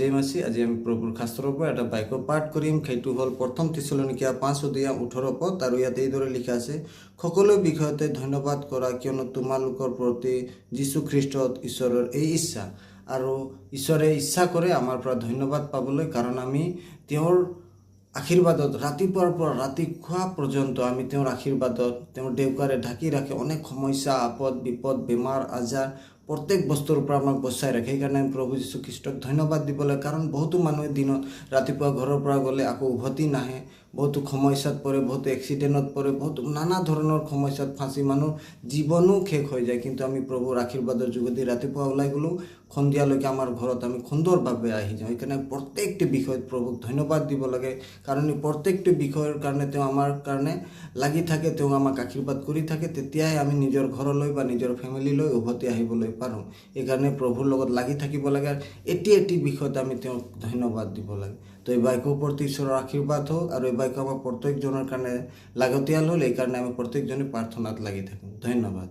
জয় মাসি। আজি আমি প্ৰভুৰ শাস্ত্ৰৰ পৰা এটা বাক্য পাঠ কৰিম। সেইটো হ'ল 1 থেছালনিকিয়া 5:18 আৰু ইয়াত এইদৰে লিখা আছে, সকলো বিষয়তে ধন্যবাদ কৰা, কিয়নো তোমালোকৰ প্ৰতি যীশুখ্ৰীষ্টত ঈশ্বৰৰ এই ইচ্ছা। আৰু ঈশ্বৰে ইচ্ছা কৰে আমাৰ পৰা ধন্যবাদ পাবলৈ, কাৰণ আমি তেওঁৰ আশীৰ্বাদত ৰাতিপুৱাৰ পৰা ৰাতি খোৱা পৰ্যন্ত আমি তেওঁৰ আশীৰ্বাদত, তেওঁৰ দেউকাৰে ঢাকি ৰাখে। অনেক সমস্যা, আপদ বিপদ, বেমাৰ আজাৰ প্ৰত্যেক বস্তুৰ পৰা আমাক বচাই ৰাখে। সেইকাৰণে আমি প্ৰভু যীশুখ্ৰীষ্টক ধন্যবাদ দিব লাগে, কাৰণ বহুতো মানুহে দিনত ৰাতিপুৱা ঘৰৰ পৰা গ'লে আকৌ উভতি নাহে, বহুতো সমস্যাত পৰে, বহুতো এক্সিডেণ্টত পৰে, বহুতো নানা ধৰণৰ সমস্যাত ফাঁচি মানুহ জীৱনো শেষ হৈ যায়। কিন্তু আমি প্ৰভুৰ আশীৰ্বাদৰ যোগেদি ৰাতিপুৱা ওলাই গ'লোঁ, সন্ধিয়ালৈকে আমাৰ ঘৰত আমি সুন্দৰভাৱে আহি যাওঁ। সেইকাৰণে প্ৰত্যেকটি বিষয়ত প্ৰভুক ধন্যবাদ দিব লাগে, কাৰণ প্ৰত্যেকটি বিষয়ৰ কাৰণে তেওঁ আমাৰ কাৰণে লাগি থাকে, তেওঁ আমাক আশীৰ্বাদ কৰি থাকে। তেতিয়াই আমি নিজৰ ঘৰলৈ বা নিজৰ ফেমিলিলৈ উভতি আহিবলৈ পাৰোঁ। সেইকাৰণে প্ৰভুৰ লগত লাগি থাকিব লাগে। এটি বিষয়ত আমি তেওঁক ধন্যবাদ দিব লাগে। তো এই বাক্যৰ প্ৰতি ঈশ্বৰৰ আশীৰ্বাদ হওক, আৰু এই বাক্য আমাৰ প্ৰত্যেকজনৰ কাৰণে লাগতিয়াল হ'ল। এইকাৰণে আমি প্ৰত্যেকজনে প্ৰাৰ্থনাত লাগি থাকিম। ধন্যবাদ।